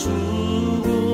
주고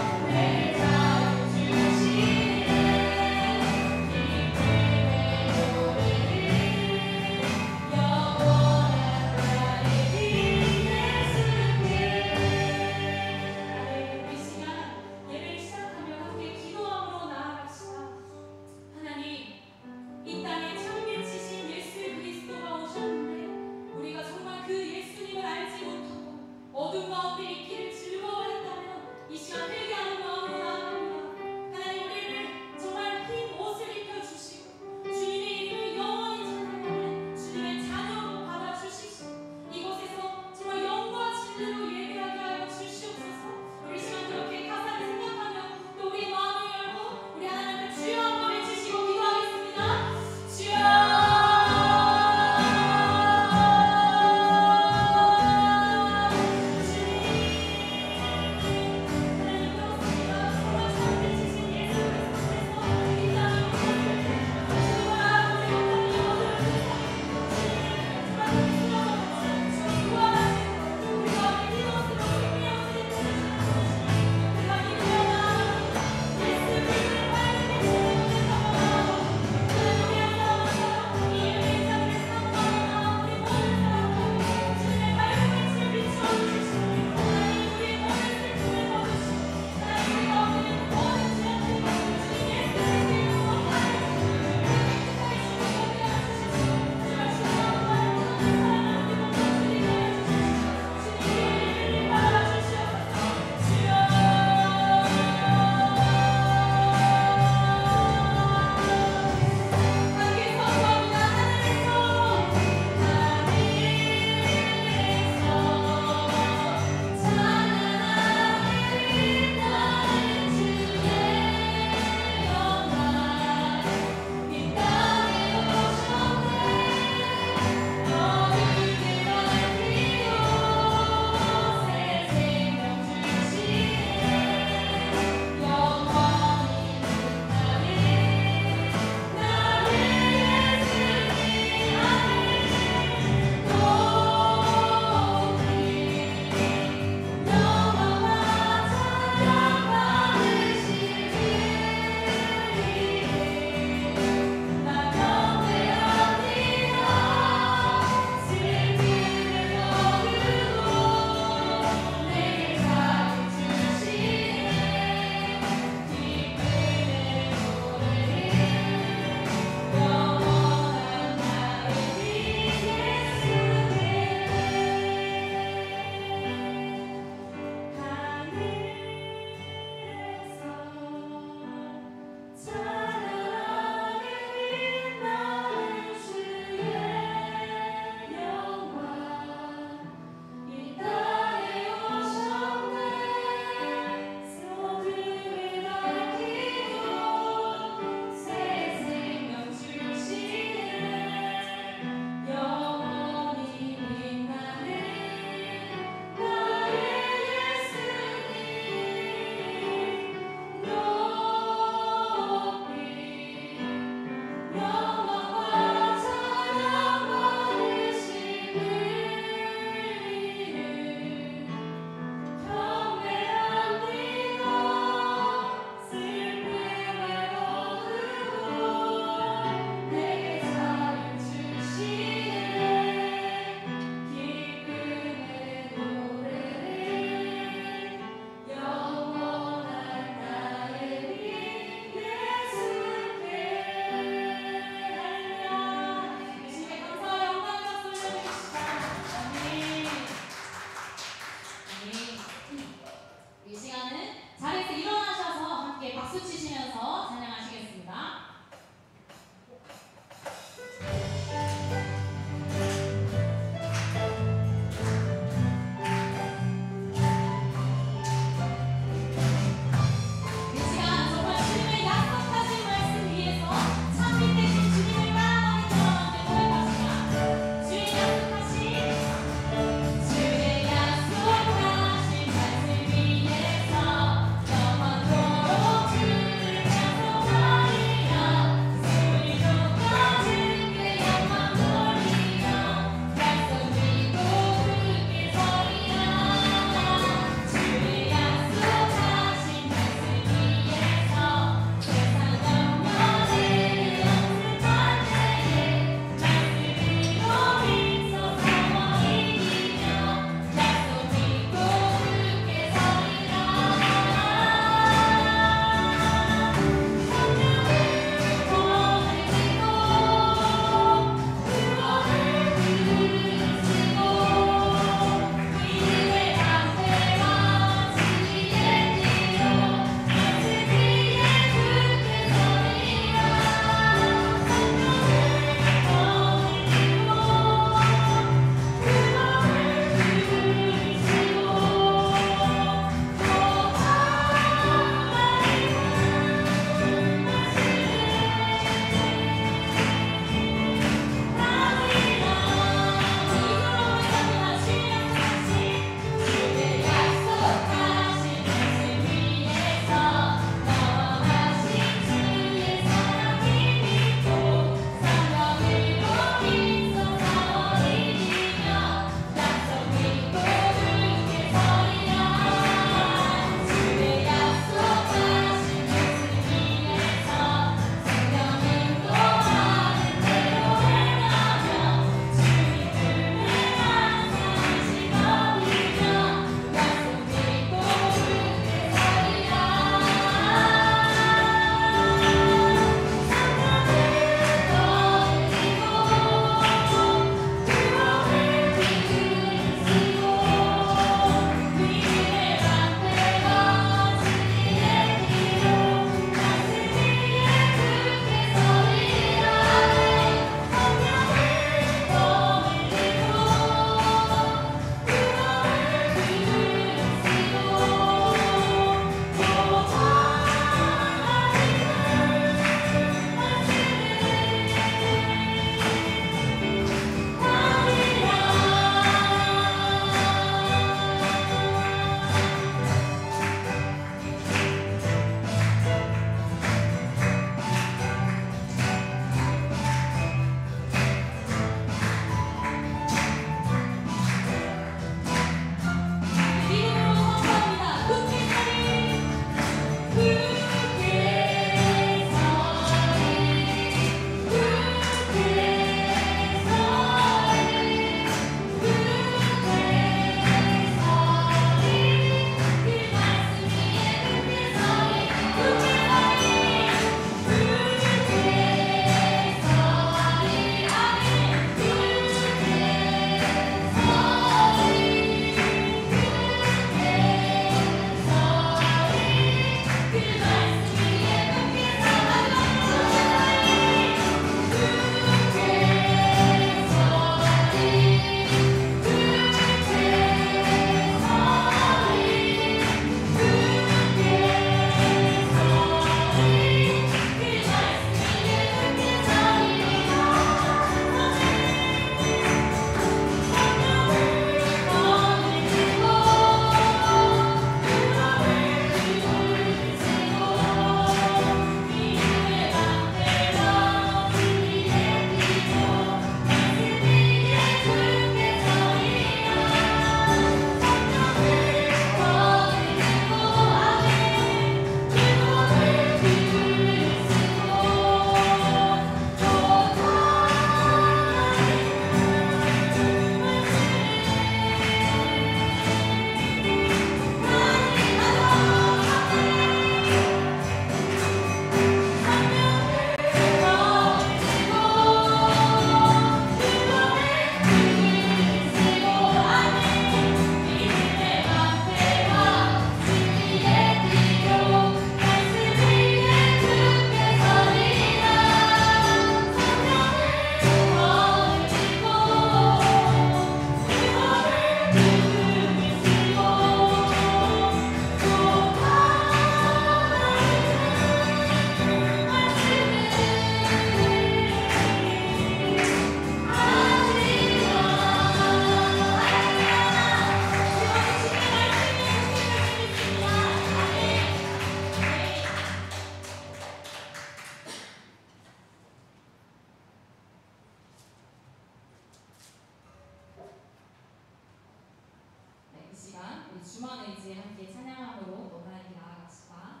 이제 함께 찬양함으로 또 하나님께 나아갑시다.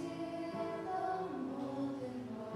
의지했던 모든 것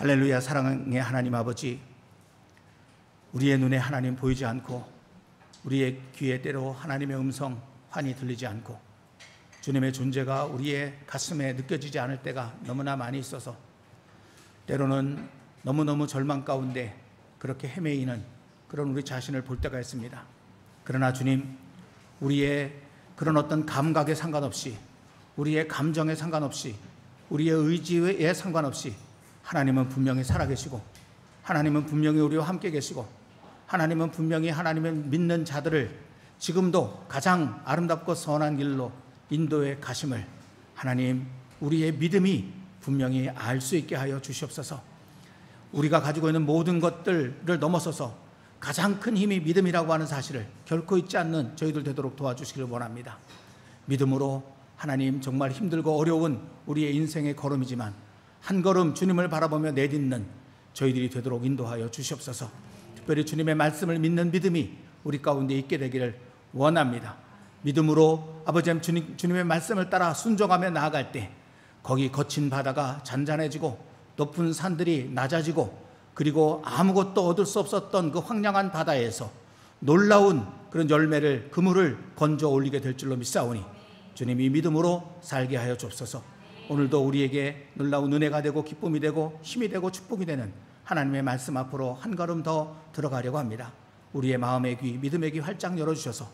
할렐루야. 사랑의 하나님 아버지, 우리의 눈에 하나님 보이지 않고 우리의 귀에 때로 하나님의 음성 환히 들리지 않고 주님의 존재가 우리의 가슴에 느껴지지 않을 때가 너무나 많이 있어서 때로는 너무너무 절망 가운데 그렇게 헤매이는 그런 우리 자신을 볼 때가 있습니다. 그러나 주님, 우리의 그런 어떤 감각에 상관없이, 우리의 감정에 상관없이, 우리의 의지에 상관없이 하나님은 분명히 살아계시고, 하나님은 분명히 우리와 함께 계시고, 하나님은 분명히 하나님을 믿는 자들을 지금도 가장 아름답고 선한 길로 인도에 가심을 하나님, 우리의 믿음이 분명히 알 수 있게 하여 주시옵소서. 우리가 가지고 있는 모든 것들을 넘어서서 가장 큰 힘이 믿음이라고 하는 사실을 결코 잊지 않는 저희들 되도록 도와주시기를 원합니다. 믿음으로 하나님, 정말 힘들고 어려운 우리의 인생의 걸음이지만 한 걸음 주님을 바라보며 내딛는 저희들이 되도록 인도하여 주시옵소서. 특별히 주님의 말씀을 믿는 믿음이 우리 가운데 있게 되기를 원합니다. 믿음으로 아버지 주님의 말씀을 따라 순종하며 나아갈 때 거기 거친 바다가 잔잔해지고 높은 산들이 낮아지고 그리고 아무것도 얻을 수 없었던 그 황량한 바다에서 놀라운 그런 열매를, 그물을 건져 올리게 될 줄로 믿사오니 주님이 믿음으로 살게 하여 주옵소서. 오늘도 우리에게 놀라운 은혜가 되고 기쁨이 되고 힘이 되고 축복이 되는 하나님의 말씀 앞으로 한 걸음 더 들어가려고 합니다. 우리의 마음의 귀, 믿음의 귀 활짝 열어주셔서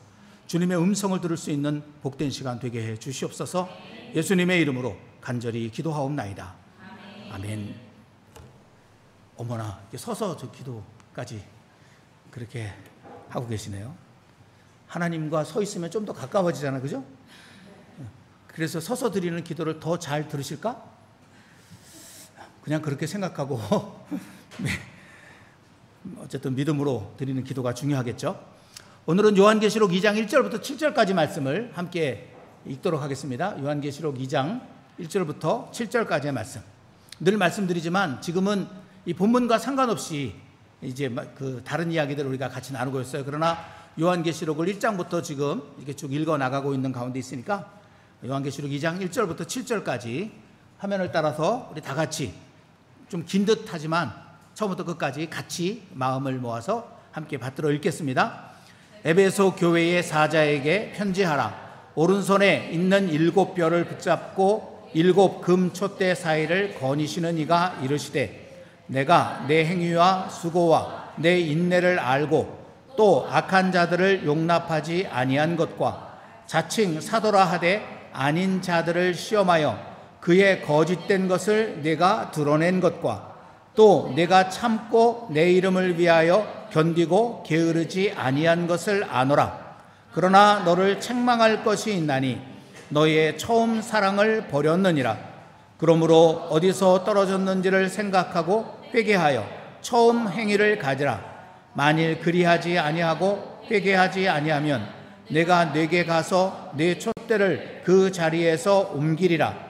주님의 음성을 들을 수 있는 복된 시간 되게 해 주시옵소서. 예수님의 이름으로 간절히 기도하옵나이다. 아멘. 어머나, 서서 저 기도까지 그렇게 하고 계시네요. 하나님과 서 있으면 좀 더 가까워지잖아요, 그죠? 그래서 서서 드리는 기도를 더 잘 들으실까? 그냥 그렇게 생각하고 네. 어쨌든 믿음으로 드리는 기도가 중요하겠죠. 오늘은 요한계시록 2장 1절부터 7절까지 말씀을 함께 읽도록 하겠습니다. 요한계시록 2장 1절부터 7절까지의 말씀. 늘 말씀드리지만 지금은 이 본문과 상관없이 이제 그 다른 이야기들을 우리가 같이 나누고 있어요. 그러나 요한계시록을 1장부터 지금 이렇게 쭉 읽어 나가고 있는 가운데 있으니까 요한계시록 2장 1절부터 7절까지 화면을 따라서 우리 다 같이 좀 긴 듯 하지만 처음부터 끝까지 같이 마음을 모아서 함께 받들어 읽겠습니다. 에베소 교회의 사자에게 편지하라. 오른손에 있는 7뼈를 붙잡고 7 금 촛대 사이를 거니시는 이가 이르시되 내가 내 행위와 수고와 내 인내를 알고 또 악한 자들을 용납하지 아니한 것과 자칭 사도라 하되 아닌 자들을 시험하여 그의 거짓된 것을 내가 드러낸 것과 또 내가 참고 내 이름을 위하여 견디고 게으르지 아니한 것을 아노라. 그러나 너를 책망할 것이 있나니 너의 처음 사랑을 버렸느니라. 그러므로 어디서 떨어졌는지를 생각하고 회개하여 처음 행위를 가지라. 만일 그리하지 아니하고 회개하지 아니하면 내가 네게 가서 네 촛대를 그 자리에서 옮기리라.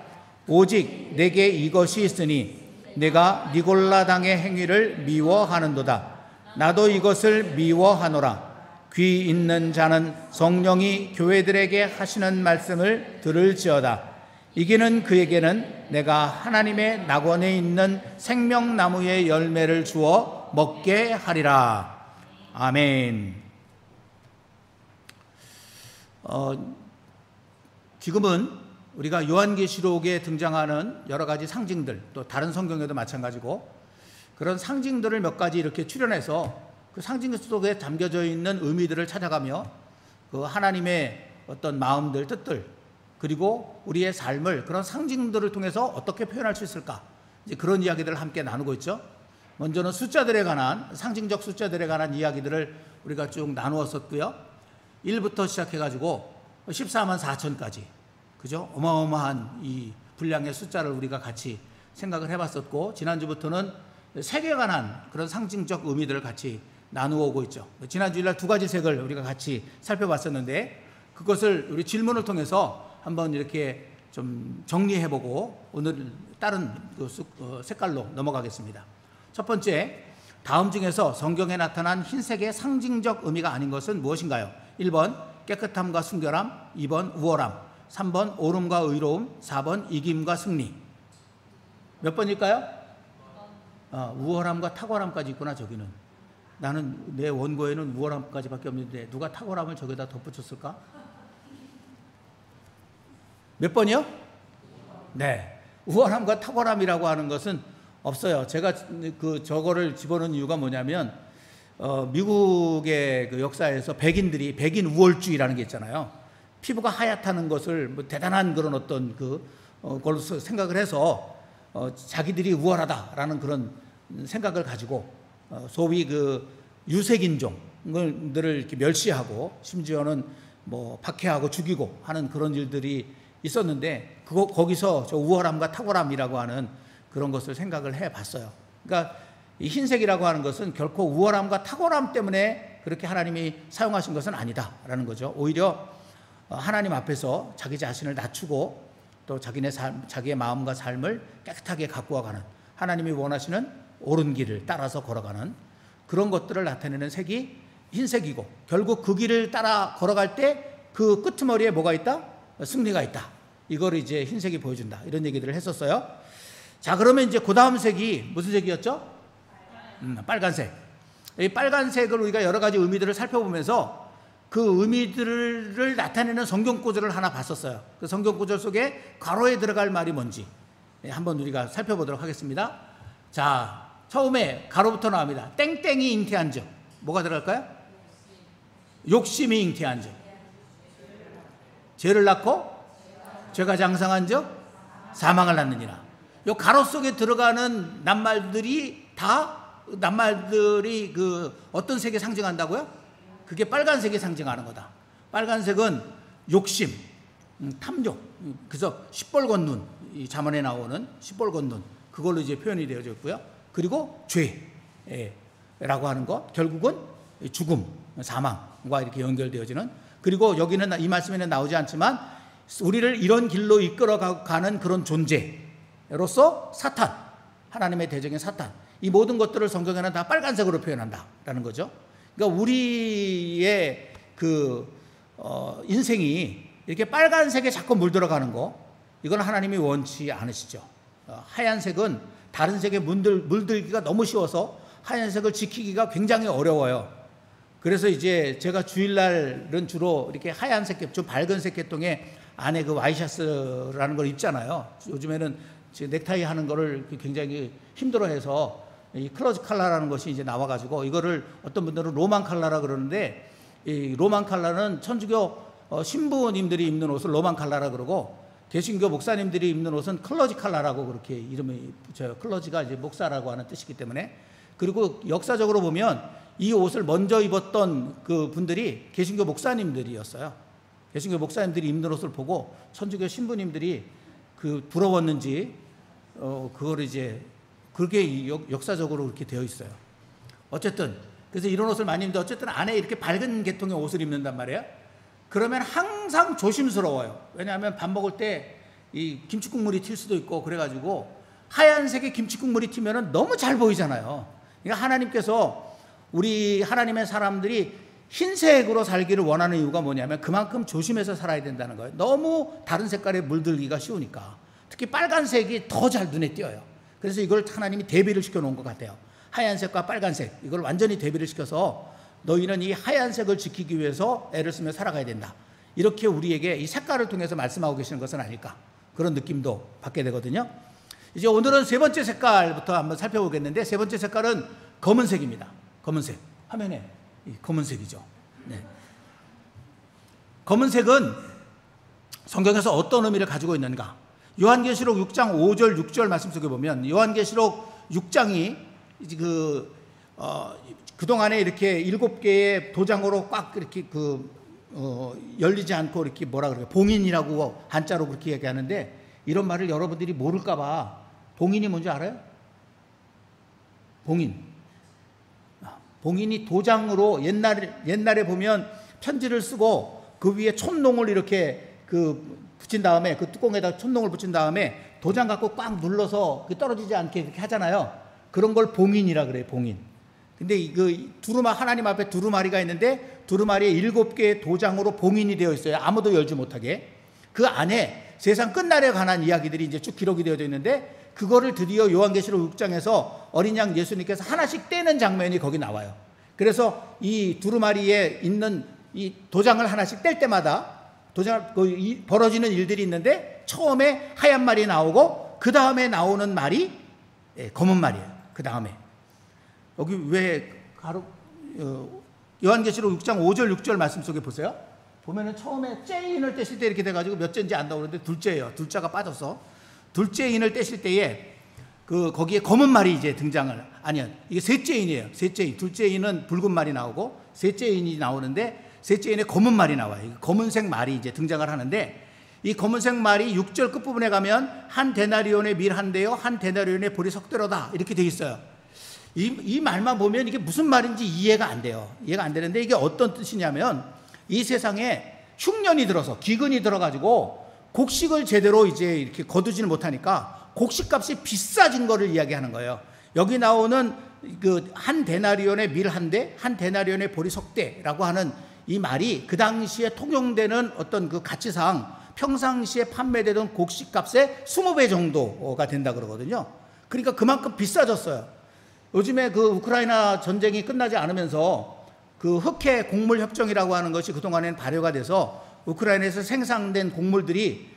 오직 내게 이것이 있으니 내가 니골라당의 행위를 미워하는도다. 나도 이것을 미워하노라. 귀 있는 자는 성령이 교회들에게 하시는 말씀을 들을지어다. 이기는 그에게는 내가 하나님의 낙원에 있는 생명나무의 열매를 주어 먹게 하리라. 아멘. 지금은 우리가 요한계시록에 등장하는 여러 가지 상징들, 또 다른 성경에도 마찬가지고 그런 상징들을 몇 가지 이렇게 추려내서 그 상징 속에 담겨져 있는 의미들을 찾아가며 그 하나님의 어떤 마음들, 뜻들, 그리고 우리의 삶을 그런 상징들을 통해서 어떻게 표현할 수 있을까, 이제 그런 이야기들을 함께 나누고 있죠. 먼저는 숫자들에 관한, 상징적 숫자들에 관한 이야기들을 우리가 쭉 나누었었고요. 1부터 시작해가지고 14만 4천까지, 그죠? 어마어마한 이 분량의 숫자를 우리가 같이 생각을 해봤었고, 지난주부터는 색에 관한 그런 상징적 의미들을 같이 나누어 오고 있죠. 지난주일날 2가지 색을 우리가 같이 살펴봤었는데, 그것을 우리 질문을 통해서 한번 이렇게 좀 정리해보고 오늘 다른 그 색깔로 넘어가겠습니다. 첫 번째, 다음 중에서 성경에 나타난 흰색의 상징적 의미가 아닌 것은 무엇인가요? 1번 깨끗함과 순결함, 2번 우월함, 3번 오름과 의로움, 4번 이김과 승리. 몇 번일까요? 우월함과 탁월함까지 있구나 저기는. 나는 내 원고에는 우월함까지밖에 없는데 누가 탁월함을 저기다 덧붙였을까? 몇 번이요? 네. 우월함과 탁월함이라고 하는 것은 없어요. 제가 저거를 집어넣은 이유가 뭐냐면 미국의 그 역사에서 백인 우월주의라는 게 있잖아요. 피부가 하얗다는 것을 뭐 대단한 그런 어떤 걸로 생각을 해서 자기들이 우월하다라는 그런 생각을 가지고 소위 그 유색인종들을 이렇게 멸시하고 심지어는 뭐 박해하고 죽이고 하는 그런 일들이 있었는데 거기서 저 우월함과 탁월함이라고 하는 그런 것을 생각을 해봤어요. 그러니까 이 흰색이라고 하는 것은 결코 우월함과 탁월함 때문에 그렇게 하나님이 사용하신 것은 아니다라는 거죠. 오히려 하나님 앞에서 자기 자신을 낮추고 또 자기의 마음과 삶을 깨끗하게 가꾸어 가는, 하나님이 원하시는 옳은 길을 따라서 걸어가는 그런 것들을 나타내는 색이 흰색이고, 결국 그 길을 따라 걸어갈 때 그 끄트머리에 뭐가 있다? 승리가 있다. 이걸 이제 흰색이 보여준다. 이런 얘기들을 했었어요. 자, 그러면 이제 그 다음 색이 무슨 색이었죠? 빨간색. 이 빨간색을 우리가 여러 가지 의미들을 살펴보면서 그 의미들을 나타내는 성경 구절을 하나 봤었어요. 그 성경 구절 속에 괄호에 들어갈 말이 뭔지 한번 우리가 살펴보도록 하겠습니다. 자, 처음에 가로부터 나옵니다. 땡땡이 잉태한 즉. 뭐가 들어갈까요? 욕심이 잉태한 즉. 죄를 낳고 죄가 장성한 즉 사망을 낳느니라. 요 가로 속에 들어가는 낱말들이 그 어떤 색에 상징한다고요? 그게 빨간색이 상징하는 거다. 빨간색은 욕심, 탐욕. 그래서 시뻘건 눈, 이 잠언에 나오는 시뻘건 눈, 그걸로 이제 표현이 되어져 있고요. 그리고 죄라고 하는 것, 결국은 죽음, 사망과 이렇게 연결되어지는. 그리고 여기는 이 말씀에는 나오지 않지만 우리를 이런 길로 이끌어가는 그런 존재로서 사탄, 하나님의 대적인 사탄, 이 모든 것들을 성경에는 다 빨간색으로 표현한다라는 거죠. 그러니까 우리의 인생이 이렇게 빨간색에 자꾸 물들어가는 거, 이건 하나님이 원치 않으시죠. 하얀색은 다른 색에 물들기가 너무 쉬워서 하얀색을 지키기가 굉장히 어려워요. 그래서 이제 제가 주일날은 주로 이렇게 하얀색, 좀 밝은색 계통의 안에 그 와이셔츠라는 걸 입잖아요. 요즘에는 넥타이 하는 거를 굉장히 힘들어해서 이 클러지 칼라라는 것이 이제 나와가지고, 이거를 어떤 분들은 로만 칼라라 그러는데, 이 로만 칼라는 천주교 신부님들이 입는 옷을 로만 칼라라 그러고, 개신교 목사님들이 입는 옷은 클러지 칼라라고 그렇게 이름이 붙여요. 클러지가 이제 목사라고 하는 뜻이기 때문에. 그리고 역사적으로 보면 이 옷을 먼저 입었던 그 분들이 개신교 목사님들이었어요. 개신교 목사님들이 입는 옷을 보고 천주교 신부님들이 부러웠는지 그걸 이제 그렇게 역사적으로 그렇게 되어 있어요. 어쨌든 그래서 이런 옷을 많이 입는데, 어쨌든 안에 이렇게 밝은 계통의 옷을 입는단 말이에요. 그러면 항상 조심스러워요. 왜냐하면 밥 먹을 때 이 김치 국물이 튈 수도 있고, 그래가지고 하얀색의 김치 국물이 튀면은 너무 잘 보이잖아요. 그러니까 하나님께서 우리 하나님의 사람들이 흰색으로 살기를 원하는 이유가 뭐냐면 그만큼 조심해서 살아야 된다는 거예요. 너무 다른 색깔에 물들기가 쉬우니까. 특히 빨간색이 더 잘 눈에 띄어요. 그래서 이걸 하나님이 대비를 시켜놓은 것 같아요. 하얀색과 빨간색, 이걸 완전히 대비를 시켜서 너희는 이 하얀색을 지키기 위해서 애를 쓰며 살아가야 된다. 이렇게 우리에게 이 색깔을 통해서 말씀하고 계시는 것은 아닐까, 그런 느낌도 받게 되거든요. 이제 오늘은 세 번째 색깔부터 한번 살펴보겠는데, 세 번째 색깔은 검은색입니다. 검은색. 화면에 검은색이죠. 네. 검은색은 성경에서 어떤 의미를 가지고 있는가? 요한계시록 6장 5절 6절 말씀 속에 보면, 요한계시록 6장이 그동안에 이렇게 7개의 도장으로 꽉 이렇게 열리지 않고 이렇게 뭐라 그래요? 봉인이라고 한자로 그렇게 얘기하는데, 이런 말을 여러분들이 모를까봐, 봉인이 뭔지 알아요? 봉인이 도장으로 옛날에 보면 편지를 쓰고 그 위에 촛농을 이렇게 붙인 다음에, 그 뚜껑에다 촛농을 붙인 다음에 도장 갖고 꽉 눌러서 떨어지지 않게 이렇게 하잖아요. 그런 걸 봉인이라 그래요. 봉인. 근데 하나님 앞에 두루마리가 있는데, 두루마리에 7개의 도장으로 봉인이 되어 있어요. 아무도 열지 못하게. 그 안에 세상 끝날에 관한 이야기들이 이제 쭉 기록이 되어져 있는데, 그거를 드디어 요한계시록 6장에서 어린 양 예수님께서 하나씩 떼는 장면이 거기 나와요. 그래서 이 두루마리에 있는 이 도장을 하나씩 뗄 때마다 벌어지는 일들이 있는데, 처음에 하얀 말이 나오고 그 다음에 나오는 말이 검은 말이에요. 그 다음에 여기 왜 요한계시록 6장 5절 6절 말씀 속에 보세요. 보면은 처음에 째인을 떼실 때 이렇게 돼가지고 몇 째인지 안다고 그러는데 둘째예요. 둘째가 빠져서 둘째 인을 떼실 때에 거기에 검은 말이 이제 등장을, 아니요, 이게 셋째 인이에요. 셋째 인. 둘째 인은 붉은 말이 나오고 셋째 인이 나오는데, 셋째 인에 검은 말이 나와요. 검은색 말이 이제 등장을 하는데, 이 검은색 말이 6절 끝부분에 가면 한 데나리온의 밀 한 대요, 한 데나리온의 보리 석대로다, 이렇게 돼 있어요. 이 말만 보면 이게 무슨 말인지 이해가 안 돼요. 이해가 안 되는데, 이게 어떤 뜻이냐면, 이 세상에 흉년이 들어서, 기근이 들어가지고 곡식을 제대로 이제 이렇게 거두지는 못하니까 곡식값이 비싸진 거를 이야기하는 거예요. 여기 나오는 한 데나리온의 밀 한 대, 한 데나리온의 보리 석대라고 하는 이 말이 그 당시에 통용되는 어떤 그 가치상 평상시에 판매되던 곡식값의 20배 정도가 된다 그러거든요. 그러니까 그만큼 비싸졌어요. 요즘에 우크라이나 전쟁이 끝나지 않으면서 흑해 곡물 협정이라고 하는 것이 그동안에는 발효가 돼서 우크라이나에서 생산된 곡물들이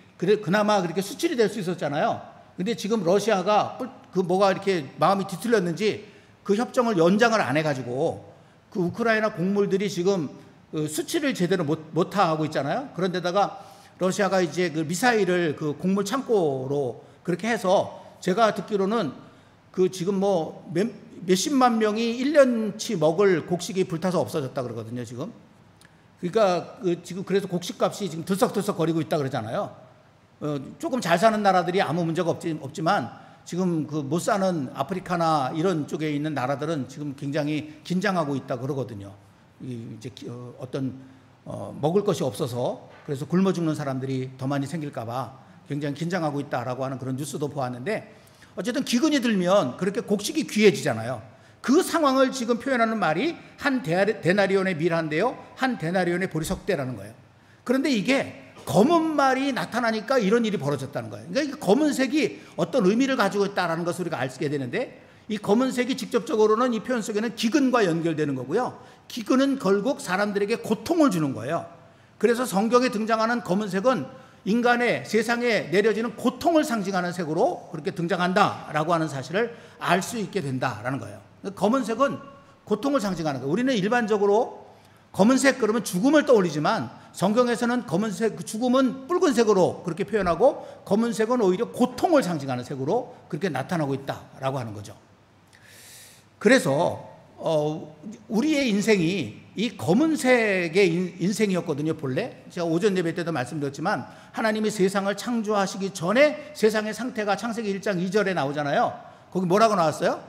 그나마 그렇게 수출이 될 수 있었잖아요. 근데 지금 러시아가 뭐가 이렇게 마음이 뒤틀렸는지 그 협정을 연장을 안 해가지고 우크라이나 곡물들이 지금 수출을 제대로 못하고 있잖아요. 그런데다가 러시아가 이제 미사일을 곡물 창고로 그렇게 해서, 제가 듣기로는 지금 몇십만 명이 1년치 먹을 곡식이 불타서 없어졌다 그러거든요, 지금. 그러니까 지금 그래서 곡식값이 지금 들썩들썩 거리고 있다 그러잖아요. 조금 잘 사는 나라들이 아무 문제가 없지만 지금 못 사는 아프리카나 이런 쪽에 있는 나라들은 지금 굉장히 긴장하고 있다 그러거든요. 이제 먹을 것이 없어서, 그래서 굶어 죽는 사람들이 더 많이 생길까봐 굉장히 긴장하고 있다라고 하는 그런 뉴스도 보았는데, 어쨌든 기근이 들면 그렇게 곡식이 귀해지잖아요. 그 상황을 지금 표현하는 말이 한 데나리온의 밀 한 대요, 한 데나리온의 보리 석대라는 거예요. 그런데 이게 검은 말이 나타나니까 이런 일이 벌어졌다는 거예요. 그러니까 이 검은색이 어떤 의미를 가지고 있다는 것을 우리가 알게 되는데, 이 검은색이 직접적으로는 이 표현 속에는 기근과 연결되는 거고요. 기근은 결국 사람들에게 고통을 주는 거예요. 그래서 성경에 등장하는 검은색은 인간의 세상에 내려지는 고통을 상징하는 색으로 그렇게 등장한다라고 하는 사실을 알 수 있게 된다라는 거예요. 검은색은 고통을 상징하는 거예요. 우리는 일반적으로 검은색 그러면 죽음을 떠올리지만, 성경에서는 죽음은 붉은색으로 그렇게 표현하고, 검은색은 오히려 고통을 상징하는 색으로 그렇게 나타나고 있다라고 하는 거죠. 그래서 우리의 인생이 이 검은색의 인생이었거든요, 본래. 제가 오전 예배 때도 말씀드렸지만, 하나님이 세상을 창조하시기 전에 세상의 상태가 창세기 1장 2절에 나오잖아요. 거기 뭐라고 나왔어요?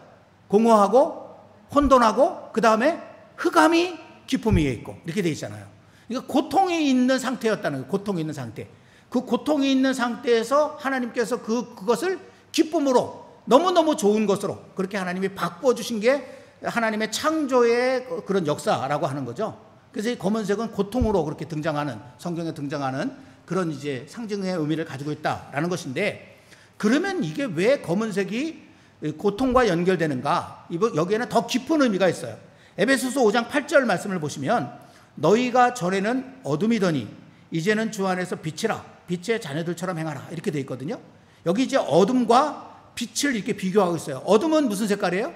공허하고 혼돈하고 그 다음에 흑암이 기쁨 위에 있고, 이렇게 돼 있잖아요. 그러니까 고통이 있는 상태였다는 거예요. 고통이 있는 상태. 그 고통이 있는 상태에서 하나님께서 그것을 기쁨으로, 너무너무 좋은 것으로 그렇게 하나님이 바꿔주신 게 하나님의 창조의 그런 역사라고 하는 거죠. 그래서 이 검은색은 고통으로 그렇게 등장하는, 성경에 등장하는 그런 이제 상징의 의미를 가지고 있다라는 것인데, 그러면 이게 왜 검은색이 고통과 연결되는가? 여기에는 더 깊은 의미가 있어요. 에베소서 5장 8절 말씀을 보시면, 너희가 전에는 어둠이더니 이제는 주 안에서 빛이라, 빛의 자녀들처럼 행하라, 이렇게 돼 있거든요. 여기 이제 어둠과 빛을 이렇게 비교하고 있어요. 어둠은 무슨 색깔이에요?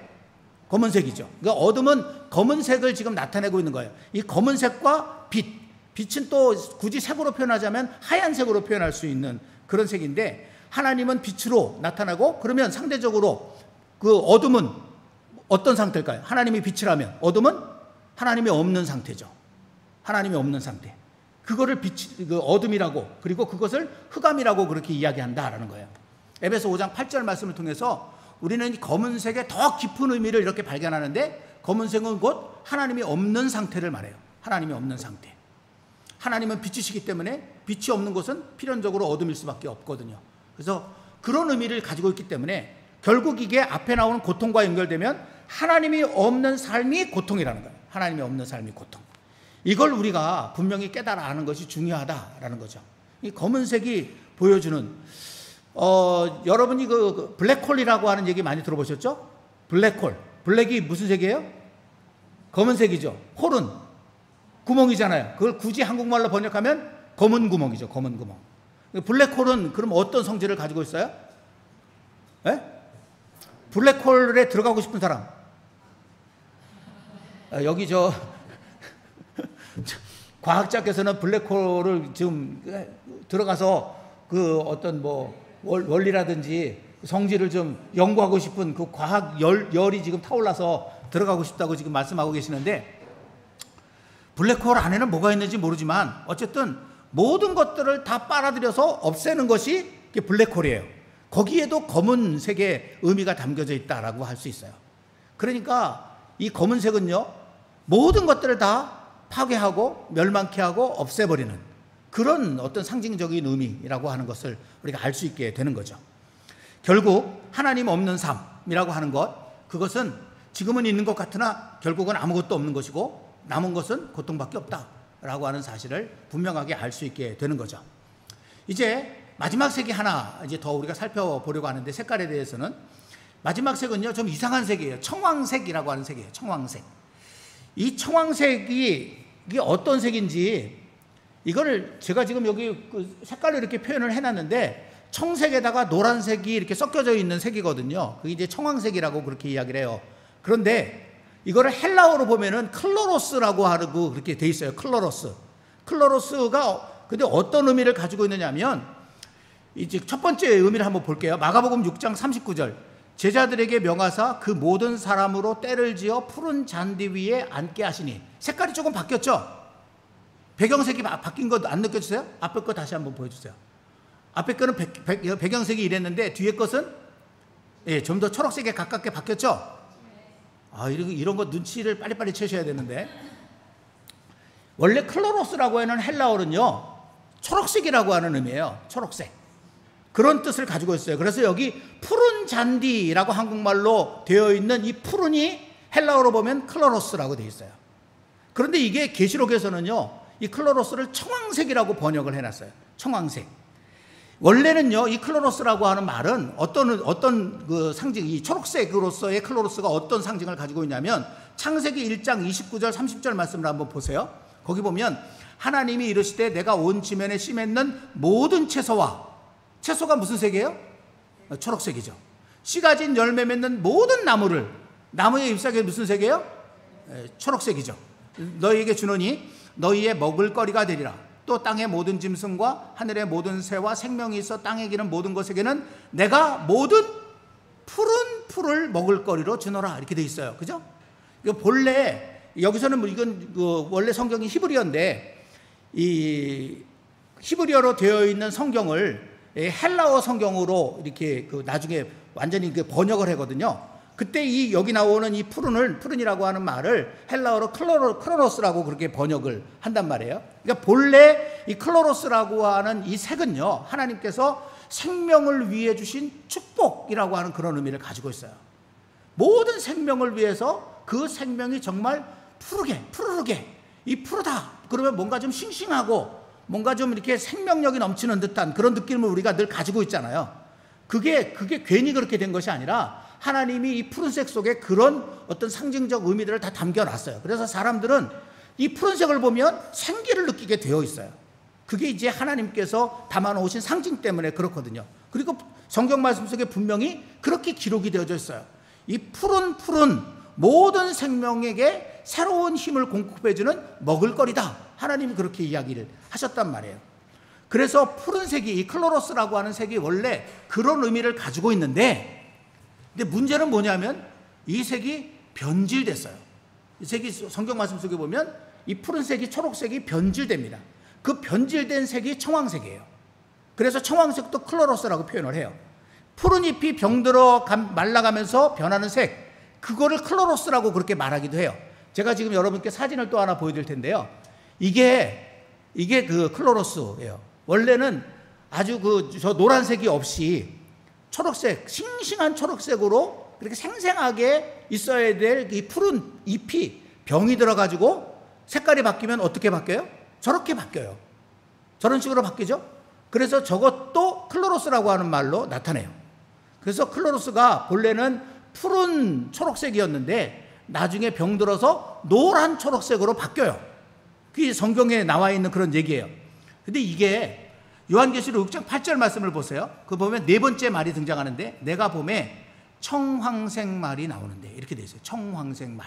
검은색이죠. 그러니까 어둠은 검은색을 지금 나타내고 있는 거예요. 이 검은색과 빛은 또 굳이 색으로 표현하자면 하얀색으로 표현할 수 있는 그런 색인데, 하나님은 빛으로 나타나고, 그러면 상대적으로 어둠은 어떤 상태일까요? 하나님이 빛이라면 어둠은 하나님이 없는 상태죠. 하나님이 없는 상태. 그거를 어둠이라고, 그리고 그것을 흑암이라고 그렇게 이야기한다라는 거예요. 에베소 5장 8절 말씀을 통해서 우리는 검은색의 더 깊은 의미를 이렇게 발견하는데, 검은색은 곧 하나님이 없는 상태를 말해요. 하나님이 없는 상태. 하나님은 빛이시기 때문에 빛이 없는 것은 필연적으로 어둠일 수밖에 없거든요. 그래서 그런 의미를 가지고 있기 때문에 결국 이게 앞에 나오는 고통과 연결되면 하나님이 없는 삶이 고통이라는 거예요. 하나님이 없는 삶이 고통. 이걸 우리가 분명히 깨달아 아는 것이 중요하다라는 거죠. 이 검은색이 보여주는 여러분이 그 블랙홀이라고 하는 얘기 많이 들어보셨죠? 블랙홀. 블랙이 무슨 색이에요? 검은색이죠. 홀은 구멍이잖아요. 그걸 굳이 한국말로 번역하면 검은 구멍이죠. 검은 구멍. 블랙홀은 그럼 어떤 성질을 가지고 있어요? 예? 블랙홀에 들어가고 싶은 사람. 여기 과학자께서는 블랙홀을 지금 들어가서 그 어떤 뭐 원리라든지 성질을 좀 연구하고 싶은 그 과학 열이 지금 타올라서 들어가고 싶다고 지금 말씀하고 계시는데, 블랙홀 안에는 뭐가 있는지 모르지만 어쨌든 모든 것들을 다 빨아들여서 없애는 것이 블랙홀이에요. 거기에도 검은색의 의미가 담겨져 있다라고 할 수 있어요. 그러니까 이 검은색은요, 모든 것들을 다 파괴하고 멸망케 하고 없애버리는 그런 어떤 상징적인 의미라고 하는 것을 우리가 알 수 있게 되는 거죠. 결국 하나님 없는 삶이라고 하는 것, 그것은 지금은 있는 것 같으나 결국은 아무것도 없는 것이고 남은 것은 고통밖에 없다라고 하는 사실을 분명하게 알 수 있게 되는 거죠. 이제 마지막 색이 하나 이제 더 우리가 살펴보려고 하는데, 색깔에 대해서는 마지막 색은요 좀 이상한 색이에요. 청황색이라고 하는 색이에요. 청황색. 이 청황색이 이게 어떤 색인지, 이거를 제가 지금 여기 그 색깔로 이렇게 표현을 해놨는데, 청색에다가 노란색이 이렇게 섞여져 있는 색이거든요. 그게 이제 청황색이라고 그렇게 이야기를 해요. 그런데 이거를 헬라어로 보면은 클로로스라고 하고 그렇게 돼 있어요. 클로로스가 근데 어떤 의미를 가지고 있느냐면, 이제 첫 번째 의미를 한번 볼게요. 마가복음 6장 39절. 제자들에게 명하사 그 모든 사람으로 때를 지어 푸른 잔디 위에 앉게 하시니. 색깔이 조금 바뀌었죠? 배경색이 바뀐 거 안 느껴지세요? 앞에 거 다시 한번 보여주세요. 앞에 거는 배경색이 이랬는데 뒤에 것은 좀 더 초록색에 가깝게 바뀌었죠? 이런 거 눈치를 빨리빨리 채셔야 되는데, 원래 클로로스라고 하는 헬라어는요 초록색이라고 하는 의미예요. 초록색. 그런 뜻을 가지고 있어요. 그래서 여기 푸른 잔디라고 한국말로 되어 있는 이 푸른이 헬라어로 보면 클로로스라고 되어 있어요. 그런데 이게 계시록에서는요 이 클로로스를 청황색이라고 번역을 해놨어요. 청황색. 원래는요 이 클로로스라고 하는 말은 어떤 그 상징, 이 초록색으로서의 클로로스가 어떤 상징을 가지고 있냐면, 창세기 1장 29절 30절 말씀을 한번 보세요. 거기 보면 하나님이 이르시되 내가 온 지면에 심했는 모든 채소가 무슨 색이에요? 초록색이죠. 씨 가진 열매 맺는 모든 나무의 잎사귀가 무슨 색이에요? 초록색이죠. 너희에게 주노니 너희의 먹을거리가 되리라. 또 땅의 모든 짐승과 하늘의 모든 새와 생명이 있어 땅에 기는 모든 것에게는 내가 모든 푸른 풀을 먹을거리로 주노라. 이렇게 돼 있어요. 그죠? 이거 본래 여기서는 이건 원래 성경이 히브리어인데, 이 히브리어로 되어 있는 성경을 헬라어 성경으로 이렇게 나중에 완전히 번역을 하거든요. 그때 여기 나오는 이 푸른이라고 하는 말을 헬라어로 클로로스라고 그렇게 번역을 한단 말이에요. 그러니까 본래 이 클로로스라고 하는 이 색은요, 하나님께서 생명을 위해 주신 축복이라고 하는 그런 의미를 가지고 있어요. 모든 생명을 위해서 그 생명이 정말 푸르게 이 푸르다 그러면 뭔가 좀 싱싱하고 뭔가 좀 이렇게 생명력이 넘치는 듯한 그런 느낌을 우리가 늘 가지고 있잖아요. 그게 괜히 그렇게 된 것이 아니라 하나님이 이 푸른색 속에 그런 어떤 상징적 의미들을 다 담겨놨어요. 그래서 사람들은 이 푸른색을 보면 생기를 느끼게 되어 있어요. 그게 이제 하나님께서 담아놓으신 상징 때문에 그렇거든요. 그리고 성경 말씀 속에 분명히 그렇게 기록이 되어져 있어요. 이 푸른 모든 생명에게 새로운 힘을 공급해주는 먹을거리다. 하나님이 그렇게 이야기를 하셨단 말이에요. 그래서 푸른색이, 이 클로로스라고 하는 색이 원래 그런 의미를 가지고 있는데, 근데 문제는 뭐냐면 이 색이 변질됐어요. 이 색이 성경 말씀 속에 보면 이 푸른색이 초록색이 변질됩니다. 그 변질된 색이 청황색이에요. 그래서 청황색도 클로로스라고 표현을 해요. 푸른 잎이 병들어 말라가면서 변하는 색, 그거를 클로로스라고 그렇게 말하기도 해요. 제가 지금 여러분께 사진을 또 하나 보여드릴 텐데요. 이게 그 클로로스예요. 원래는 아주 저 노란색이 없이 초록색, 싱싱한 초록색으로 그렇게 생생하게 있어야 될 이 푸른 잎이 병이 들어가지고 색깔이 바뀌면 어떻게 바뀌어요? 저렇게 바뀌어요. 저런 식으로 바뀌죠. 그래서 저것도 클로로스라고 하는 말로 나타내요. 그래서 클로로스가 본래는 푸른 초록색이었는데 나중에 병들어서 노란 초록색으로 바뀌어요. 그게 성경에 나와 있는 그런 얘기예요. 근데 이게 요한계시록 6장 8절 말씀을 보세요. 그 보면 네 번째 말이 등장하는데 내가 봄에 청황색 말이 나오는데 이렇게 돼 있어요. 청황색 말.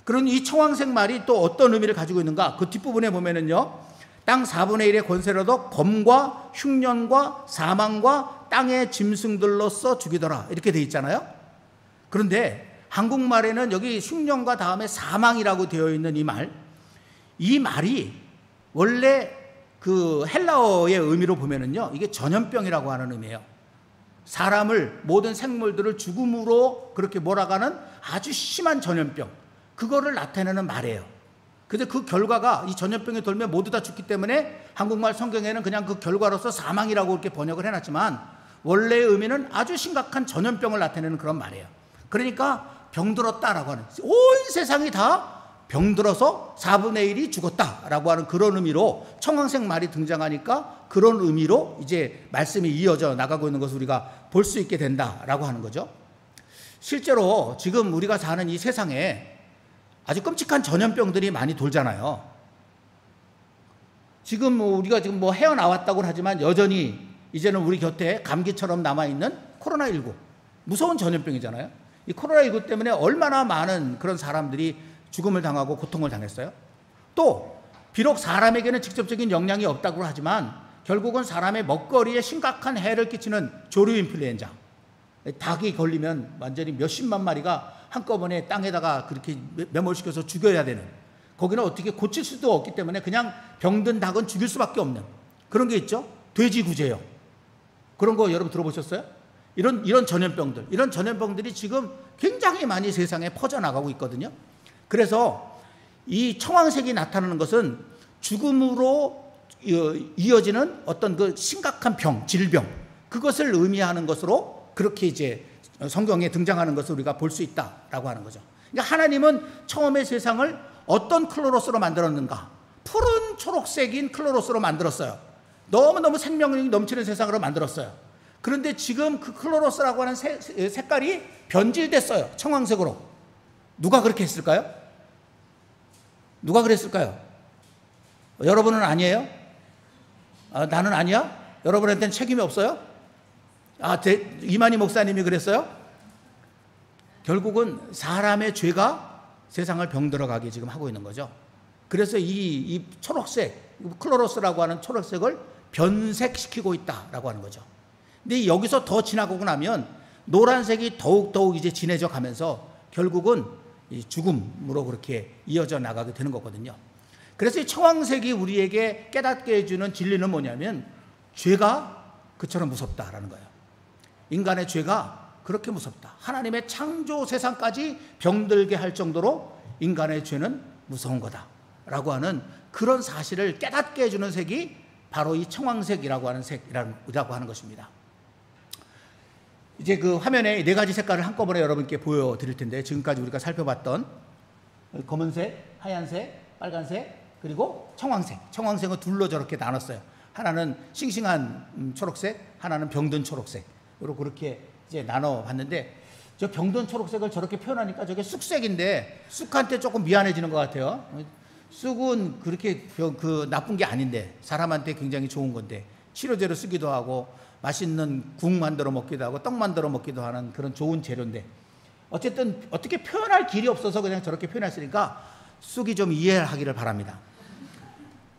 그런 이 청황색 말이 또 어떤 의미를 가지고 있는가? 그 뒷부분에 보면은요. 땅 4분의 1의 권세로도 검과 흉년과 사망과 땅의 짐승들로서 죽이더라. 이렇게 돼 있잖아요. 그런데 한국말에는 여기 흉년과 다음에 사망이라고 되어 있는 이 말이 원래 그 헬라어의 의미로 보면은요. 이게 전염병이라고 하는 의미예요. 사람을, 모든 생물들을 죽음으로 그렇게 몰아가는 아주 심한 전염병. 그거를 나타내는 말이에요. 근데 그 결과가 이 전염병이 돌면 모두 다 죽기 때문에 한국말 성경에는 그냥 그 결과로서 사망이라고 이렇게 번역을 해놨지만 원래의 의미는 아주 심각한 전염병을 나타내는 그런 말이에요. 그러니까 병들었다라고 하는, 온 세상이 다 병들어서 4분의 1이 죽었다라고 하는 그런 의미로 청황색 말이 등장하니까 그런 의미로 이제 말씀이 이어져 나가고 있는 것을 우리가 볼 수 있게 된다라고 하는 거죠. 실제로 지금 우리가 사는 이 세상에 아주 끔찍한 전염병들이 많이 돌잖아요. 지금 우리가 지금 헤어나왔다고 하지만 여전히 이제는 우리 곁에 감기처럼 남아있는 코로나19. 무서운 전염병이잖아요. 이 코로나19 때문에 얼마나 많은 그런 사람들이 죽음을 당하고 고통을 당했어요. 또 비록 사람에게는 직접적인 영향이 없다고 하지만 결국은 사람의 먹거리에 심각한 해를 끼치는 조류 인플루엔자. 닭이 걸리면 완전히 몇십만 마리가 한꺼번에 땅에다가 그렇게 매몰시켜서 죽여야 되는, 거기는 어떻게 고칠 수도 없기 때문에 그냥 병든 닭은 죽일 수밖에 없는 그런 게 있죠. 돼지 구제요. 그런 거 여러분 들어보셨어요? 이런 전염병들, 이런 전염병들이 지금 굉장히 많이 세상에 퍼져나가고 있거든요. 그래서 이 청황색이 나타나는 것은 죽음으로 이어지는 어떤 그 심각한 병, 질병, 그것을 의미하는 것으로 그렇게 이제 성경에 등장하는 것을 우리가 볼 수 있다라고 하는 거죠. 그러니까 하나님은 처음에 세상을 어떤 클로로스로 만들었는가? 푸른 초록색인 클로로스로 만들었어요. 너무너무 생명력이 넘치는 세상으로 만들었어요. 그런데 지금 그 클로로스라고 하는 색깔이 변질됐어요. 청황색으로. 누가 그렇게 했을까요? 누가 그랬을까요? 여러분은 아니에요? 나는 아니야? 여러분한테는 책임이 없어요? 이만희 목사님이 그랬어요? 결국은 사람의 죄가 세상을 병들어가게 지금 하고 있는 거죠. 그래서 이 초록색, 클로로스라고 하는 초록색을 변색시키고 있다라고 하는 거죠. 근데 여기서 더 지나가고 나면 노란색이 더욱 이제 진해져 가면서 결국은 이 죽음으로 그렇게 이어져 나가게 되는 거거든요. 그래서 이 청황색이 우리에게 깨닫게 해주는 진리는 뭐냐면 죄가 그처럼 무섭다라는 거예요. 인간의 죄가 그렇게 무섭다. 하나님의 창조 세상까지 병들게 할 정도로 인간의 죄는 무서운 거다라고 하는 그런 사실을 깨닫게 해주는 색이 바로 이 청황색이라고 하는 색이라고 하는 것입니다. 이제 그 화면에 네 가지 색깔을 한꺼번에 여러분께 보여드릴 텐데, 지금까지 우리가 살펴봤던 검은색, 하얀색, 빨간색, 그리고 청황색. 청황색은 둘로 저렇게 나눴어요. 하나는 싱싱한 초록색, 하나는 병든 초록색으로 그렇게 이제 나눠봤는데, 저 병든 초록색을 저렇게 표현하니까 저게 쑥색인데 쑥한테 조금 미안해지는 것 같아요. 쑥은 그렇게 나쁜 게 아닌데, 사람한테 굉장히 좋은 건데, 치료제로 쓰기도 하고 맛있는 국 만들어 먹기도 하고 떡 만들어 먹기도 하는 그런 좋은 재료인데, 어쨌든 어떻게 표현할 길이 없어서 그냥 저렇게 표현했으니까 쑥이 좀 이해하기를 바랍니다.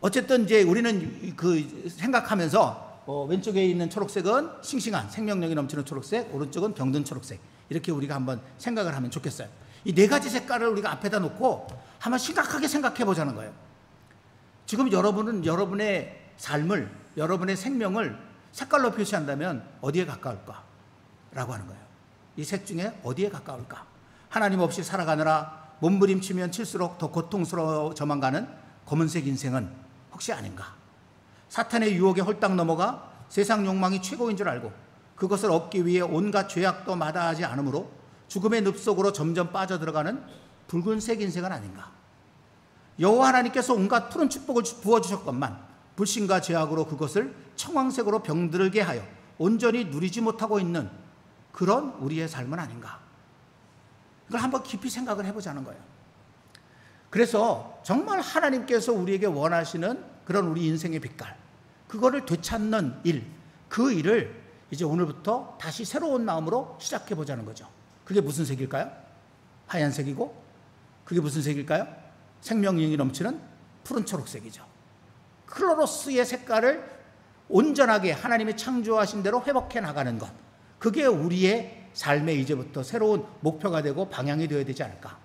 어쨌든 이제 우리는 그 생각하면서 왼쪽에 있는 초록색은 싱싱한 생명력이 넘치는 초록색, 오른쪽은 병든 초록색, 이렇게 우리가 한번 생각을 하면 좋겠어요. 이 네 가지 색깔을 우리가 앞에다 놓고 한번 심각하게 생각해 보자는 거예요. 지금 여러분은 여러분의 삶을, 여러분의 생명을 색깔로 표시한다면 어디에 가까울까? 라고 하는 거예요. 이 색 중에 어디에 가까울까? 하나님 없이 살아가느라 몸부림치면 칠수록 더 고통스러워져만 가는 검은색 인생은 혹시 아닌가? 사탄의 유혹에 홀딱 넘어가 세상 욕망이 최고인 줄 알고 그것을 얻기 위해 온갖 죄악도 마다하지 않으므로 죽음의 늪속으로 점점 빠져들어가는 붉은색 인생은 아닌가? 여호와 하나님께서 온갖 푸른 축복을 부어주셨건만 불신과 죄악으로 그것을 청황색으로 병들게 하여 온전히 누리지 못하고 있는 그런 우리의 삶은 아닌가. 이걸 한번 깊이 생각을 해보자는 거예요. 그래서 정말 하나님께서 우리에게 원하시는 그런 우리 인생의 빛깔, 그거를 되찾는 일, 그 일을 이제 오늘부터 다시 새로운 마음으로 시작해 보자는 거죠. 그게 무슨 색일까요? 하얀색이고, 그게 무슨 색일까요? 생명력이 넘치는 푸른 초록색이죠. 클로로스의 색깔을 온전하게 하나님이 창조하신 대로 회복해 나가는 것, 그게 우리의 삶의 이제부터 새로운 목표가 되고 방향이 되어야 되지 않을까,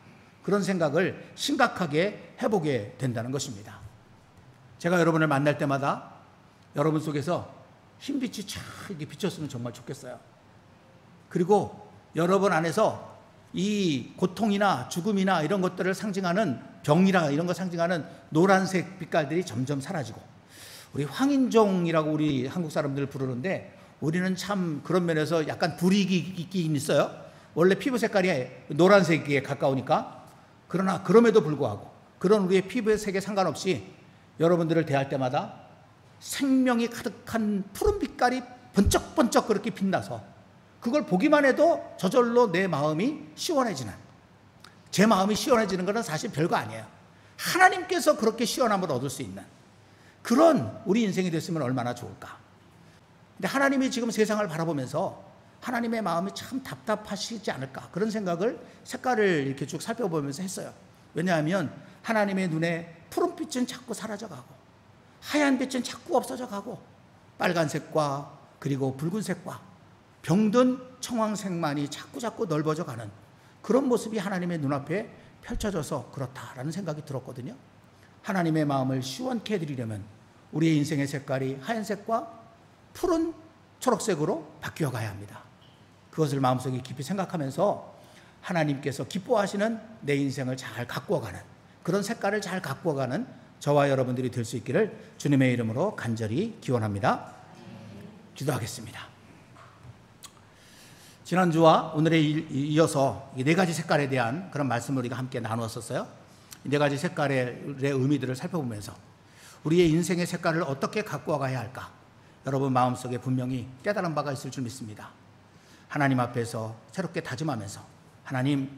그런 생각을 심각하게 해보게 된다는 것입니다. 제가 여러분을 만날 때마다 여러분 속에서 흰빛이 쫙 이렇게 비쳤으면 정말 좋겠어요. 그리고 여러분 안에서 이 고통이나 죽음이나 이런 것들을 상징하는 병이나 이런 거 상징하는 노란색 빛깔들이 점점 사라지고, 우리 황인종이라고 우리 한국 사람들 부르는데, 우리는 참 그런 면에서 약간 불이익이 있긴 있어요. 원래 피부 색깔이 노란색에 가까우니까. 그러나 그럼에도 불구하고 그런 우리의 피부의 색에 상관없이 여러분들을 대할 때마다 생명이 가득한 푸른 빛깔이 번쩍번쩍 그렇게 빛나서, 그걸 보기만 해도 저절로 내 마음이 시원해지는, 제 마음이 시원해지는 것은 사실 별거 아니에요. 하나님께서 그렇게 시원함을 얻을 수 있는 그런 우리 인생이 됐으면 얼마나 좋을까. 근데 하나님이 지금 세상을 바라보면서 하나님의 마음이 참 답답하시지 않을까, 그런 생각을 색깔을 이렇게 쭉 살펴보면서 했어요. 왜냐하면 하나님의 눈에 푸른빛은 자꾸 사라져가고 하얀 빛은 자꾸 없어져가고 빨간색과 그리고 붉은색과 병든 청황색만이 자꾸 넓어져가는 그런 모습이 하나님의 눈앞에 펼쳐져서 그렇다라는 생각이 들었거든요. 하나님의 마음을 시원케 해드리려면 우리의 인생의 색깔이 하얀색과 푸른 초록색으로 바뀌어 가야 합니다. 그것을 마음속에 깊이 생각하면서 하나님께서 기뻐하시는 내 인생을 잘 가꾸어가는, 그런 색깔을 잘 가꾸어가는 저와 여러분들이 될 수 있기를 주님의 이름으로 간절히 기원합니다. 기도하겠습니다. 지난주와 오늘에 이어서 이 네 가지 색깔에 대한 그런 말씀을 우리가 함께 나누었었어요. 이 네 가지 색깔의 의미들을 살펴보면서 우리의 인생의 색깔을 어떻게 가꾸어 가야 할까, 여러분 마음속에 분명히 깨달은 바가 있을 줄 믿습니다. 하나님 앞에서 새롭게 다짐하면서, 하나님,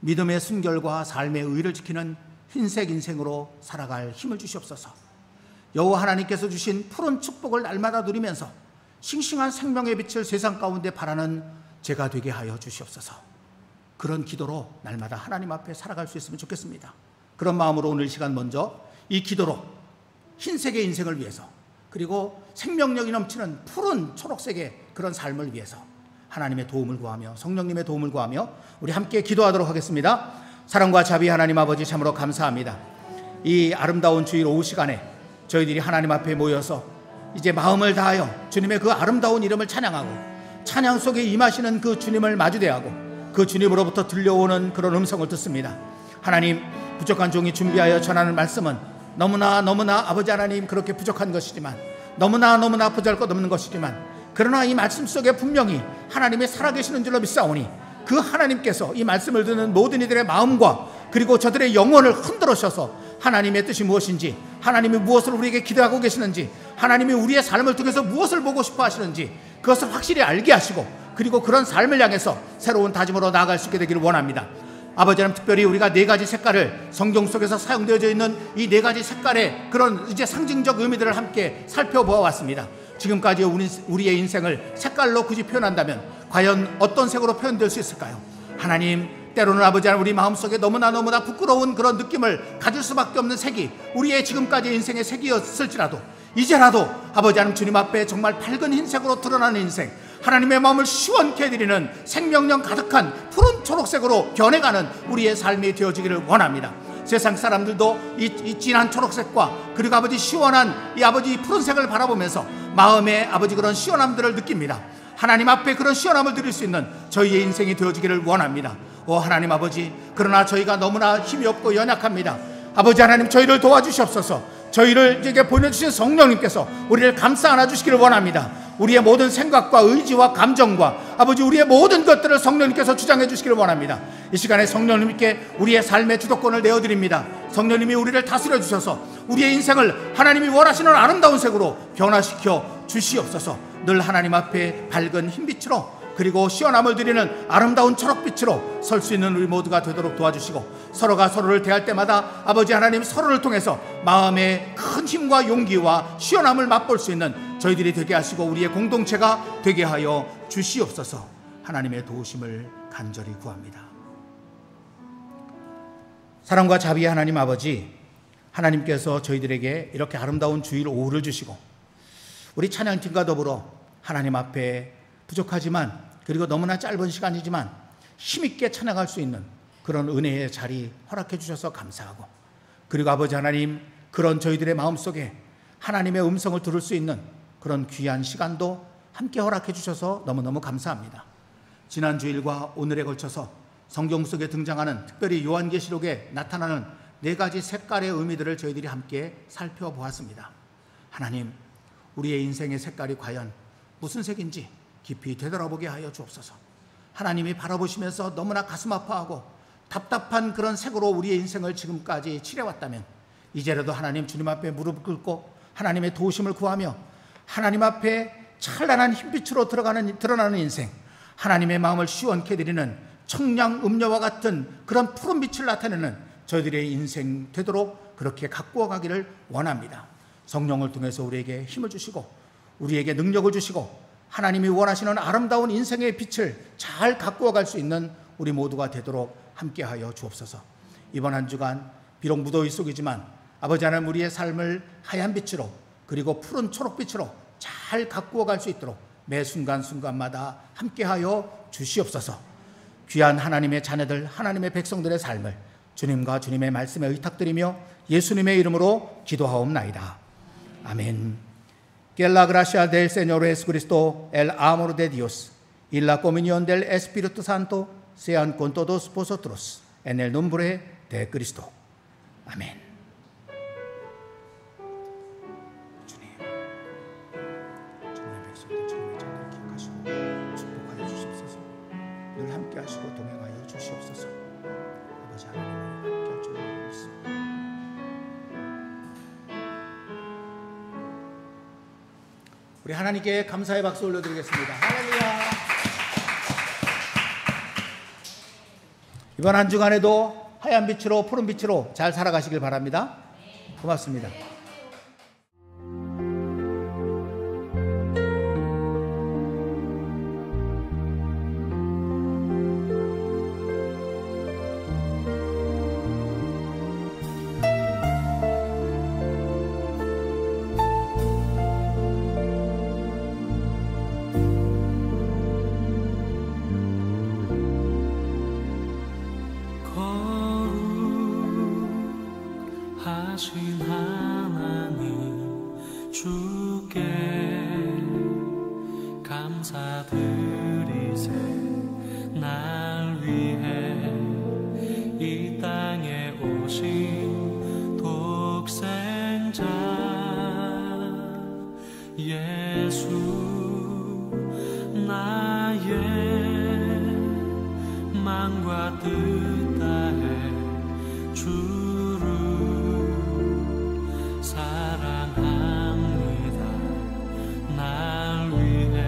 믿음의 순결과 삶의 의를 지키는 흰색 인생으로 살아갈 힘을 주시옵소서. 여호와 하나님께서 주신 푸른 축복을 날마다 누리면서 싱싱한 생명의 빛을 세상 가운데 바라는 제가 되게 하여 주시옵소서. 그런 기도로 날마다 하나님 앞에 살아갈 수 있으면 좋겠습니다. 그런 마음으로 오늘 이 시간 먼저 이 기도로 흰색의 인생을 위해서, 그리고 생명력이 넘치는 푸른 초록색의 그런 삶을 위해서 하나님의 도움을 구하며 성령님의 도움을 구하며 우리 함께 기도하도록 하겠습니다. 사랑과 자비 하나님 아버지, 참으로 감사합니다. 이 아름다운 주일 오후 시간에 저희들이 하나님 앞에 모여서 이제 마음을 다하여 주님의 그 아름다운 이름을 찬양하고, 찬양 속에 임하시는 그 주님을 마주대하고 그 주님으로부터 들려오는 그런 음성을 듣습니다. 하나님, 부족한 종이 준비하여 전하는 말씀은 너무나 아버지 하나님 그렇게 부족한 것이지만, 너무나 보잘것없는 것이지만, 그러나 이 말씀 속에 분명히 하나님이 살아계시는 줄로 믿사오니 그 하나님께서 이 말씀을 듣는 모든 이들의 마음과 그리고 저들의 영혼을 흔들으셔서 하나님의 뜻이 무엇인지, 하나님이 무엇을 우리에게 기대하고 계시는지, 하나님이 우리의 삶을 통해서 무엇을 보고 싶어 하시는지 그것을 확실히 알게 하시고, 그리고 그런 삶을 향해서 새로운 다짐으로 나아갈 수 있게 되기를 원합니다. 아버지 하나님, 특별히 우리가 네 가지 색깔을, 성경 속에서 사용되어져 있는 이 네 가지 색깔의 그런 이제 상징적 의미들을 함께 살펴보아 왔습니다. 지금까지 우리의 인생을 색깔로 굳이 표현한다면 과연 어떤 색으로 표현될 수 있을까요? 하나님, 때로는 아버지 하나님 우리 마음속에 너무나 부끄러운 그런 느낌을 가질 수밖에 없는 색이 우리의 지금까지 인생의 색이었을지라도, 이제라도 아버지 하나님 주님 앞에 정말 밝은 흰색으로 드러나는 인생, 하나님의 마음을 시원케 해드리는 생명력 가득한 푸른 초록색으로 변해가는 우리의 삶이 되어지기를 원합니다. 세상 사람들도 이 진한 초록색과 그리고 아버지 시원한 이 아버지 푸른색을 바라보면서 마음의 아버지 그런 시원함들을 느낍니다. 하나님 앞에 그런 시원함을 드릴 수 있는 저희의 인생이 되어지기를 원합니다. 오 하나님 아버지, 그러나 저희가 너무나 힘이 없고 연약합니다. 아버지 하나님, 저희를 도와주시옵소서. 저희를 이제 보내주신 성령님께서 우리를 감싸 안아주시기를 원합니다. 우리의 모든 생각과 의지와 감정과 아버지 우리의 모든 것들을 성령님께서 주장해 주시기를 원합니다. 이 시간에 성령님께 우리의 삶의 주도권을 내어드립니다. 성령님이 우리를 다스려 주셔서 우리의 인생을 하나님이 원하시는 아름다운 색으로 변화시켜 주시옵소서. 늘 하나님 앞에 밝은 흰빛으로 그리고 시원함을 드리는 아름다운 초록빛으로 설 수 있는 우리 모두가 되도록 도와주시고, 서로가 서로를 대할 때마다 아버지 하나님 서로를 통해서 마음의 큰 힘과 용기와 시원함을 맛볼 수 있는 저희들이 되게 하시고 우리의 공동체가 되게 하여 주시옵소서. 하나님의 도우심을 간절히 구합니다. 사랑과 자비의 하나님 아버지, 하나님께서 저희들에게 이렇게 아름다운 주일 오후를 주시고 우리 찬양팀과 더불어 하나님 앞에 부족하지만 그리고 너무나 짧은 시간이지만 힘있게 찬양할 수 있는 그런 은혜의 자리 허락해 주셔서 감사하고, 그리고 아버지 하나님, 그런 저희들의 마음속에 하나님의 음성을 들을 수 있는 그런 귀한 시간도 함께 허락해 주셔서 너무너무 감사합니다. 지난 주일과 오늘에 걸쳐서 성경 속에 등장하는, 특별히 요한계시록에 나타나는 4가지 색깔의 의미들을 저희들이 함께 살펴보았습니다. 하나님, 우리의 인생의 색깔이 과연 무슨 색인지 깊이 되돌아보게 하여 주옵소서. 하나님이 바라보시면서 너무나 가슴 아파하고 답답한 그런 색으로 우리의 인생을 지금까지 칠해왔다면, 이제라도 하나님 주님 앞에 무릎 꿇고 하나님의 도우심을 구하며 하나님 앞에 찬란한 흰빛으로 드러나는 인생, 하나님의 마음을 시원케 드리는 청량 음료와 같은 그런 푸른 빛을 나타내는 저희들의 인생 되도록 그렇게 가꾸어 가기를 원합니다. 성령을 통해서 우리에게 힘을 주시고 우리에게 능력을 주시고 하나님이 원하시는 아름다운 인생의 빛을 잘 가꾸어 갈 수 있는 우리 모두가 되도록 함께하여 주옵소서. 이번 한 주간 비록 무더위 속이지만 아버지 하나님, 우리의 삶을 하얀 빛으로 그리고 푸른 초록빛으로 잘 가꾸어 갈 수 있도록 매 순간순간마다 함께하여 주시옵소서. 귀한 하나님의 자녀들, 하나님의 백성들의 삶을 주님과 주님의 말씀에 의탁드리며 예수님의 이름으로 기도하옵나이다. 아멘. Que la gracia del Señor Jesucristo, el amor de Dios y la comunión del Espíritu Santo sean con todos vosotros, en el nombre de Cristo. 아멘. 주님의 백성들, 주님의 자녀를 기억하시고 축복하여 주시옵소서. 늘 함께하시고 동행하여 주시옵소서. 아버지 하나님, 함께할 줄 믿습니다. 우리 하나님께 감사의 박수 올려드리겠습니다. 할렐루야. 이번 한 주간에도 하얀 빛으로 푸른 빛으로 잘 살아가시길 바랍니다. 고맙습니다. 하신 하나님, 주께 감사드리세. 날 위해 이 땅에 오신 독생자 예수, 나의 마음과 뜻 다해 주를 사랑합니다. 날 위해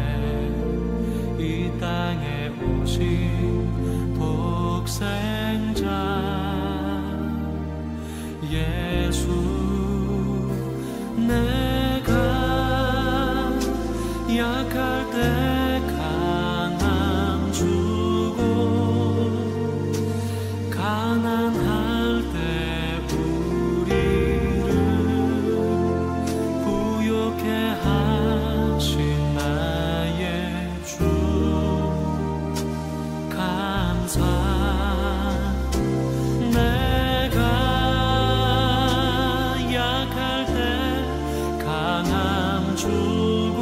이 땅에 오신 독생자 예수, 내가 약할 때 강함 주고 가난할 때 우리를 부욕해 하신 나의 주, 감사. 내가 약할 때 강함 주고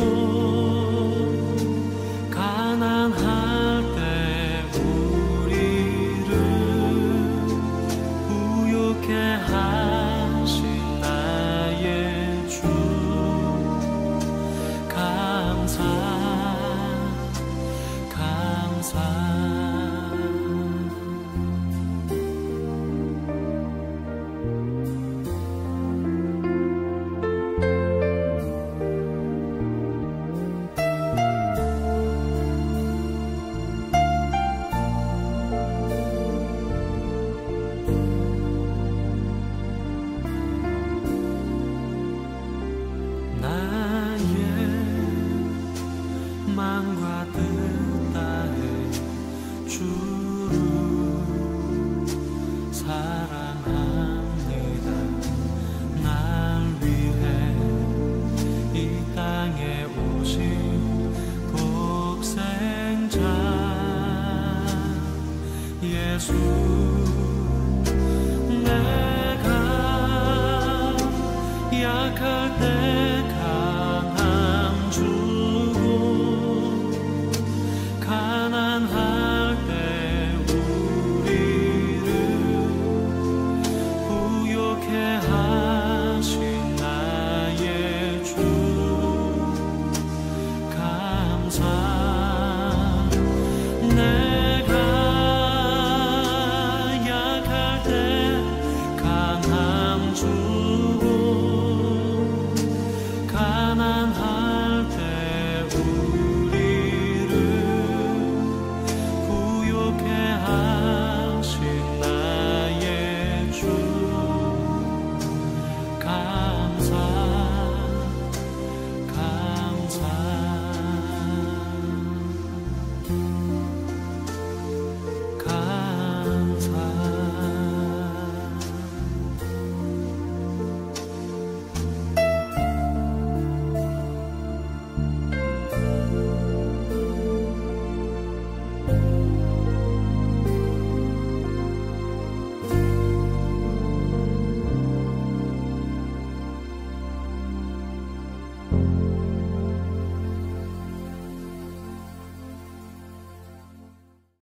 고백할 때